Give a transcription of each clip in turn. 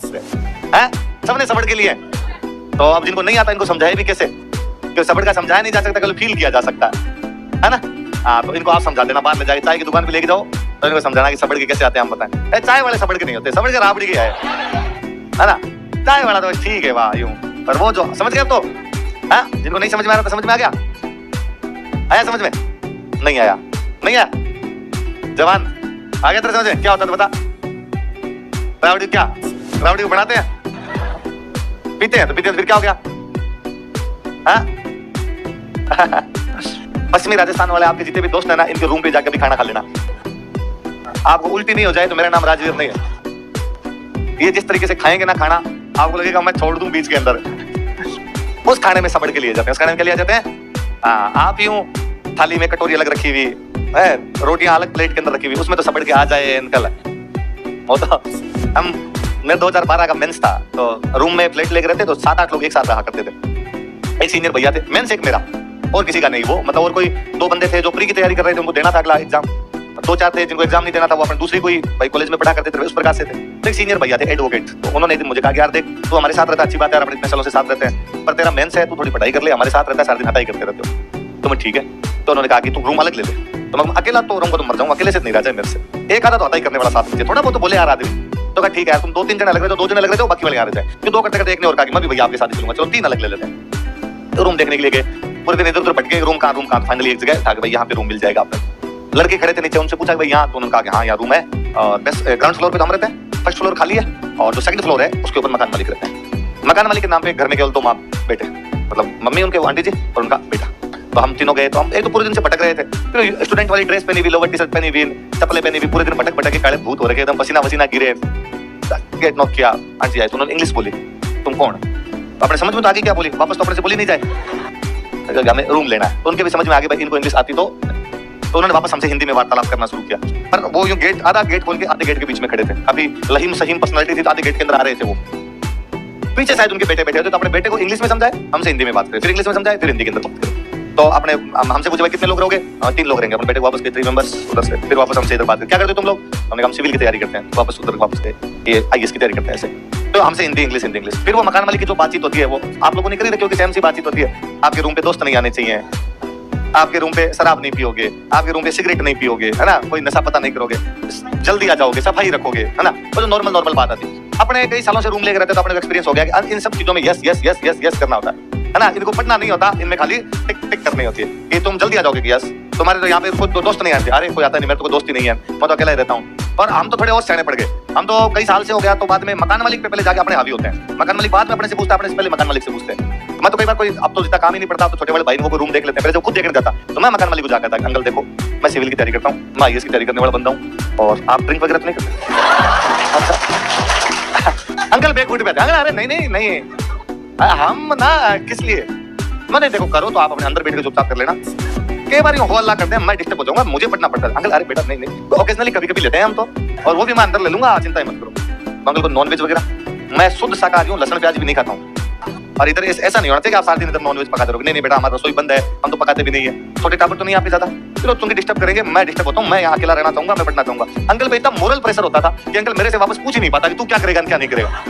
है, सबने सबड़ के लिए। तो अब जिनको नहीं आता इनको समझाए भी कैसे, क्योंकि सबड़ का समझाया नहीं जा सकता, केवल फील किया जा सकता है ना। हाँ, तो इनको आप समझा देना, बाहर ले जाके चाय की दुकान पे लेके जाओ तो इनको समझाना कि सबड़ के कैसे आते हैं हम बताएं। चाय वाले सबड़ के नहीं होते, सबड़ के राबड़ी के है ना। चाय वाला तो ठीक है वाह यूं, पर वो जो समझ गए अब तो, हाँ जिनको नहीं समझ में आ रहा था समझ में आ गया, आया समझ में, नहीं आया, नहीं आया जवान आ गया तेरे समझ में, क्या होता है बता। राबड़ी क्या, राबड़ी को बनाते हैं, पीते हैं, तो पीते हैं तो फिर क्या हो गया, हाँ पश्चिमी राजस्थान वाले आपके जितने भी दोस्त है ना, इनके रूम पे जाकर भी खाना खा लेना। आपको उल्टी नहीं हो जाए तो मेरा नाम राजवीर नहीं है। ये जिस तरीके से खाएंगे ना खाना, आपको लगेगा मैं छोड़ दूं बीच के अंदर। उस खाने में सबड़ के लिए जाते हैं, उस खाने में क्या लिए जाते हैं। आप यूं थाली में कटोरी अलग रखी हुई है, रोटियां अलग प्लेट के अंदर रखी हुई, उसमें तो सबड़ के आ जाए अंकल। वो तो हम, मैं 2012 का मेंस था, तो रूम में प्लेट लेके रहते तो 7-8 लोग एक साथ रहा करते थे। एक सीनियर भैया थे, मेंस एक मेरा, और किसी का नहीं वो, मतलब और कोई 2 बंदे थे जो प्री की तैयारी कर रहे थे, उनको देना था अगला एग्जाम। 2-4 थे जिनको एग्जाम नहीं देना था, वो अपने दूसरी कोई भाई कॉलेज में पढ़ा करते थे, उस प्रकार से थे। तो एक सीनियर भैया थे एडवोकेट, तो उन्होंने एक दिन मुझे कहा कि यार देख तू हमारे साथ रहता अच्छी बात है, अपने इतने सालों से साथ रहते हैं, पर तेरा मेंस है, तू थोड़ी पढ़ाई कर ले, हमारे साथ रहता है सारा दिन हटाई करते रहते हो। तो मैं ठीक है, तो उन्होंने कहा कि तू रूम अलग ले ले। तो मैं अकेला तो रहूंगा तो मर जाऊंगा, अकेले से नहीं रह जाए मेरे से, एक आधा तो हटाई करने वाला साथ मुझे, थोड़ा बहुत तो बोले यार आदमी। तो कहा ठीक है तुम 2-3 जने अलग रहते हो, 2 जने अलग रहते हो, बाकी वाले यहाँ रहते हैं। फिर 2 करते करते एक ने और कहा कि मैं भी भैया आपके साथ ही चलूंगा, चलो 3 अलग ले लेते हैं। तो रूम देखने के लिए गए, पूरे दिन इधर उधर भटके, रूम कहाँ, फाइनली एक जगह था कि भाई यहाँ पे रूम मिल जाएगा आपको। लड़के खड़े थे नीचे, उनसे पूछा भाई यहाँ, तो उन्होंने कहा कि हाँ यहाँ रूम है, और बेस्ट ग्राउंड फ्लोर पे तो हम रहते हैं, फर्स्ट फ्लोर खाली है, और जो सेकंड फ्लोर है उसके ऊपर मकान मालिक रहते हैं। मकान मालिक के नाम पे घर में केवल 2 माँ बेटे, मतलब मम्मी उनके आंटी जी और उनका बेटा। तो हम तीनों गए, तो हम एक तो पूरे दिन से भटक रहे थे, फिर स्टूडेंट वाली ड्रेस पहनी हुई, लोवर टी शर्ट पहनी हुई, चप्पलें पहनी हुई, पूरे दिन भटक भटक के काले भूत हो रहे, एकदम पसीना वसीना गिरे। गेट नॉक किया, आंटी आई तो उन्होंने इंग्लिश बोली, तुम कौन, अपने समझ में तो आगे क्या बोली, वापस तो अपने से बोली नहीं जाए, हमें रूम लेना है। तो उनके भी समझ में आ गया भाई इनको इंग्लिश आती तो उन्होंने वापस हमसे हिंदी में वार्तालाप करना शुरू किया। पर वो यूं गेट, आधा गेट खोल के आधे गेट के बीच में खड़े थे, अभी लहीम सहीम पर्सनालिटी थी, तो आधे गेट के अंदर आ रहे थे वो। पीछे शायद उनके बेटे बैठे थे, तो अपने बेटे को इंग्लिश में समझाए, हमसे हिंदी में बात करें, फिर इंग्लिश में समझाए, फिर हिंदी के अंदर बात करें। तो अपने हमसे पूछे भाई कितने लोग रहोगे, 3 लोग रहेंगे। अपने बेटे को वापस गए 3 मेंबर्स उधर से, फिर वापस हमसे इधर बात करें, क्या करते हो तुम लोग, हमने कहा हम सिविल की तैयारी करते हैं, वापस उधर वापस गए, ये आईएएस की तैयारी करते हैं ऐसे। तो हमसे हिंदी इंग्लिश हिंदी इंग्लिश। फिर वो मकान मालिक की जो बातचीत होती है वो आप लोगों ने करी, क्योंकि सेम सी बातचीत होती है, आपके रूम पे दोस्त नहीं आने चाहिए, आपके रूम पे शराब नहीं पियोगे, आपके रूम पे सिगरेट नहीं पियोगे, है ना, कोई नशा पता नहीं करोगे, जल्दी आ जाओगे, सफाई रखोगे, है ना, वो जो नॉर्मल बात आती है। अपने कई सालों से रूम लेके रहते तो अपने एक्सपीरियंस हो गया कि इन सब चीजों में yes yes yes yes yes करना होता है ना, इनको पढ़ना नहीं होता, इनमें खाली टिक टिक करनी होती है कि तुम जल्दी आ जाओगे कि यस, तुम्हारे तो यहाँ पे कोई दोस्त नहीं आते, अरे कोई आता नहीं, मेरे तो कोई दोस्त ही नहीं है, मैं तो अकेला ही रहता हूँ। पर हम तो थोड़े और सियाने पड़ गए, हम तो कई साल से हो गया, तो बाद में मकान मालिक पे पहले जाके अपने हावी होते हैं, मकान मालिक बाद में अपने से पूछता है, अपने से पहले मकान मालिक से पूछते हैं। मैं तो कई बार कोई, अब तो जितना काम ही नहीं पड़ता, तो छोटे बड़े भाई को रूम देख लेते हैं, पहले जब खुद देखने जाता तो मैं मकान मालिक को जाकर था, अंकल देखो मैं सिविल की तैयारी करता हूँ, मैं आईएएस की तैयारी करने वाला बंदा हूँ, और आप ड्रिंक वगैरह तो नहीं करते। अंकल बेकूट पे, अरे नहीं हम ना किस लिए, मैंने देखो करो तो आप अपने अंदर बैठ के चुपचाप कर लेना, कई बार हो अल्लाह करते हैं, मैं डिस्टर्ब हो जाऊंगा, मुझे पढ़ना पड़ता है। अंकल अरे बेटा नहीं तो ओकेजनली कभी लेते हैं हम तो, और वो भी मैं अंदर ले लूंगा, चिंता मत करो। अंकल को नॉनवेज वगैरह, मैं शुद्ध शाकाहारी हूँ, लहसुन प्याज भी नहीं खाता हूँ, और इधर ऐसा नहीं होना चाहिए कि आप सारे दिन इधर नॉनवेज पकाते रहोगे, नहीं बेटा हमारा रसोई बंद है, हम तो पकाते भी नहीं है, छोटे टापर तो नहीं आपके ज्यादा, चलो तुमको डिस्टर्ब करेंगे, मैं डिस्टर्ब होता हूँ, मैं यहाँ अकेला रहना चाहूंगा, मैं पढ़ना चाहूंगा। अंकल पे इतना मोरल प्रेशर होता था कि अंकल मेरे से वापस पूछ ही नहीं पाता कि तू क्या करेगा क्या नहीं करेगा।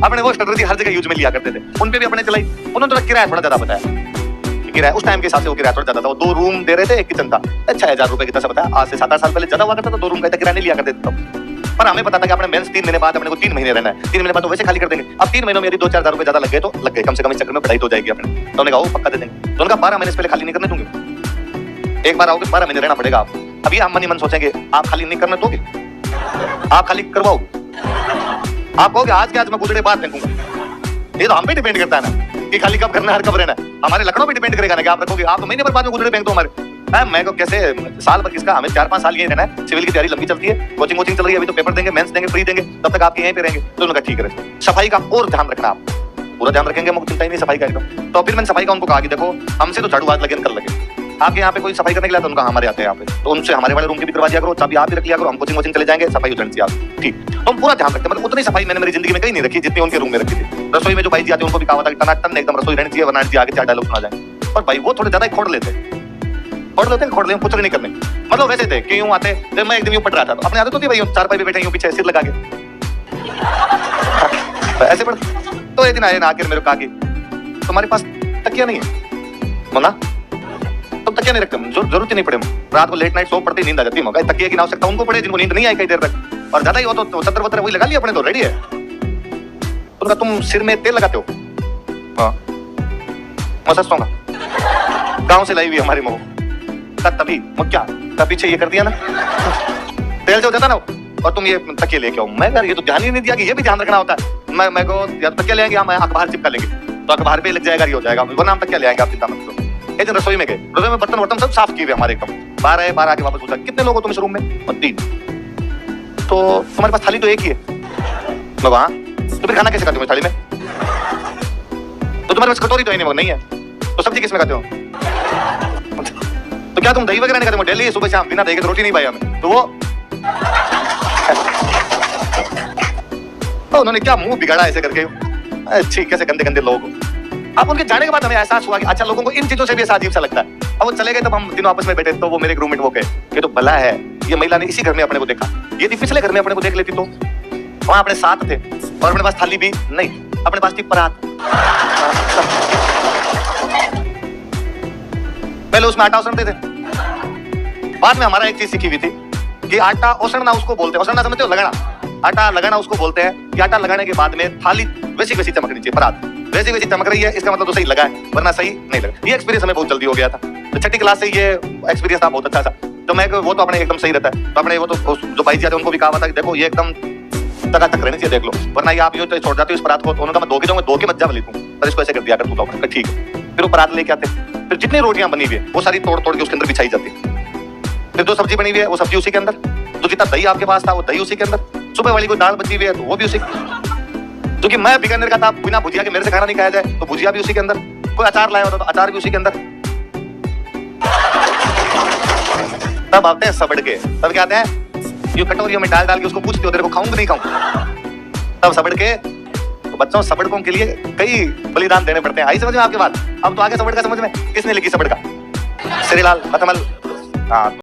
अपने वो स्ट्रेटजी हर जगह यूज में लिया करते थे, उन पे भी अपने चलाई, उन्होंने तो किराया थोड़ा ज्यादा बताया, किराया उस टाइम के हिसाब से वो किराया थोड़ा ज्यादा था, वो 2 रूम दे रहे थे, एक किचन था, 6,000 रुपए कितना सा बताया, आज से 7-8 साल पहले ज्यादा हुआ करता था, 2 रूम का किराया नहीं लिया करते थे। पर हमें पता था कि अपने मेंस 3 महीने बाद अपने को 3 महीने रहना है, 3 महीने बाद तो वैसे खाली कर देंगे, अब 3 महीनों में यदि 2-4 हजार रुपए ज्यादा लग गए तो लग गए, कम से कम इस चक्कर में पढ़ाई तो हो जाएगी अपने। तो उन्होंने कहा वो पक्का दे देंगे, तो उनका 12 महीने से पहले खाली नहीं करने दूंगे, एक बार आओगे 12 महीने रहना पड़ेगा आपको। अभी हम मन ही मन सोचेंगे आप खाली नहीं करने दोगे, आप खाली करवाओगे, आप कहोगे आज के आज मैं गुजरे बात फेंकूंगा, ये तो हम पे डिपेंड करता है ना कि खाली कब करना है, हर कब रहना है, हमारे लखनऊ पे डिपेंड करेगा ना कि आप रखोगे, आप तो महीने भर बाद में गुजरे फेंक दो हमारे। मैं को कैसे साल भर किसका, हमें 4-5 साल यही रहना है, सिविल की तैयारी लंबी चलती है, कोचिंग चल रही है, अभी तो पेपर देंगे, मेंस देंगे, फ्री देंगे, तब तक आपके यहीं पे रहेंगे। तो उन्होंने कहा ठीक है, सफाई का और ध्यान रखना, आप पूरा ध्यान रखेंगे, मुझे चिंता ही नहीं सफाई का एकदम। तो फिर मैंने सफाई का उनको कहा कि देखो हमसे तो झाड़ू हाथ लगे कर लगे, आपके यहाँ पे कोई सफाई करने के लिए तो उनका हमारे आते हैं यहाँ पे, तो उनसे हमारे वाले रूम की भी करवा दिया करो, चाबी आप भी रख लिया करो, हम कोचिंग चले जाएंगे, सफाई हो जानी चाहिए आप, ठीक। तो हम पूरा ध्यान रखते हैं, मतलब उतनी सफाई मैंने मेरी जिंदगी में कहीं नहीं रखी जितनी उनके रूम में रखी थी। रसोई में जो भाई जी आते हैं उनको भी कहा था कि टनाटन एकदम रसोई रहनी चाहिए, वरना जी आगे 4 डायलॉग सुना जाए, पर भाई वो थोड़े ज्यादा खोड़ लेते कुछ नहीं करने, मतलब वैसे थे कि यूं आते, जब मैं एक दिन यूं पढ़ रहा था तो अपने आदत होती है भाई 4 पाई पे बैठे यूं पीछे सिर लगा के, ऐसे पढ़। तो एक दिन आए ना आकर मेरे को कहा कि तुम्हारे पास तकिया नहीं है मोना, तुम तकिया नहीं रखते, जरूरत ही नहीं पड़े। रात को लेट नाइट सो पड़ते नींद आ जाती है, तकिया की आवश्यकता उनको पड़े जिनको नींद नहीं आई कई देर तक, और ज्यादा ही हो तो चद्दर वद्दर वही लगा लिया अपने, तो रेडी है। तो तुम सिर में तेल लगाते हो? हाँ। मैं सस्ता गाँव से लाई हुई हमारी मऊ, तभी क्या तब पीछे ये कर दिया ना, तेल जो जाता ना, और तुम ये तकिया लेके आओ। मैं यार ये तो ध्यान ही नहीं दिया कि ये भी ध्यान रखना होता है। मैं को यार तकिया ले आएंगे, हम अखबार चिपका लेंगे तो अखबार पे लग जाएगा, ये हो जाएगा, वरना हम तकिया ले आएंगे, आप चिंता मत करो। एक दिन रसोई में गए, रसोई में बर्तन वर्तन सब साफ किए हुए हमारे एकदम। बाहर आके वापस पूछा कितने लोग हो तुम इस रूम में? 3। तो तुम्हारे पास थाली तो एक ही है। मैं वहां तो फिर खाना कैसे खाते हो थाली में? तो तुम्हारे पास कटोरी तो नहीं है, तो सब्जी किसमें खाते हो? तो क्या तुम दही वगैरह नहीं खाते? डेली सुबह शाम बिना दही के रोटी नहीं पाई हमें। तो वो तो उन्होंने क्या मुंह बिगाड़ा ऐसे करके, अच्छी कैसे गंदे गंदे लोग। अब उनके जाने के बाद हमें एहसास हुआ कि अच्छा लोगों को इन चीजों से भी ऐसा अजीब सा लगता है। अब वो चले गए, तब हम तीनों आपस में बैठे, तो वो मेरे रूममेट वो कहे ये तो भला है ये महिला ने इसी घर में अपने को देखा, यदि पिछले घर में अपने को देख लेती तो वहां अपने साथ थे और अपने पास थाली भी नहीं, अपने पास थी परात। पहले उसमें आटा ओसनते थे, बाद में हमारा एक चीज सीखी हुई थी कि आटा ओसनना उसको बोलते हैं, ओसनना समझते हो? लगाना, आटा लगाना उसको बोलते हैं कि आटा लगाने के बाद में थाली वैसी वैसी चमकनी चाहिए, परात वैसी वैसी चमक रही है, इसका मतलब तो सही लगा है, वरना सही नहीं लगा। ये एक्सपीरियंस हमें बहुत जल्दी हो गया था, तो छठी क्लास से ये एक्सपीरियंस था बहुत अच्छा था। तो मैं वो तो अपने एकदम सही रहता है, तो अपने वो तो जो भाई जी आते उनको भी कहा था कि देखो ये एकदम टकाटक रहनी चाहिए, देख लो, वरना ये आप ये तो छोड़ जाते हो इस परात को। उन्होंने कहा मैं दो के मत जा लिखूं, पर इसको ऐसे कर दिया कर तू, तो ठीक है। फिर वो परात लेके आते, फिर जितनी रोटियां बनी हुई है वो सारी तोड़ तोड़ के उसके अंदर बिछाई जाती, फिर जो सब्जी बनी हुई है वो सब्जी उसी के अंदर, जो जितना दही आपके पास था वो दही उसी के अंदर, सुबह वाली कोई दाल बची हुई है तो वो भी उसी, क्योंकि मैं बीकानेर का था, बिना भुजिया के मेरे से खाना नहीं खाया जाए, तो भुजिया भी उसी के अंदर, कोई अचार लाया होता तो अचार भी उसी के अंदर। तब आते हैं सबड़ के, तब क्या आते हैं ये कटोरियों में डाल डाल के उसको पूछते हो तेरे को खाऊंगा नहीं खाऊंगा, तब सबड़ के। तो बच्चों सबड़कों के लिए कई बलिदान देने पड़ते हैं, आई समझ में आपके बात? अब तो आगे सबड़ का समझ में, किसने लिखी सबड़ का? श्रीलाल मथमल। हाँ।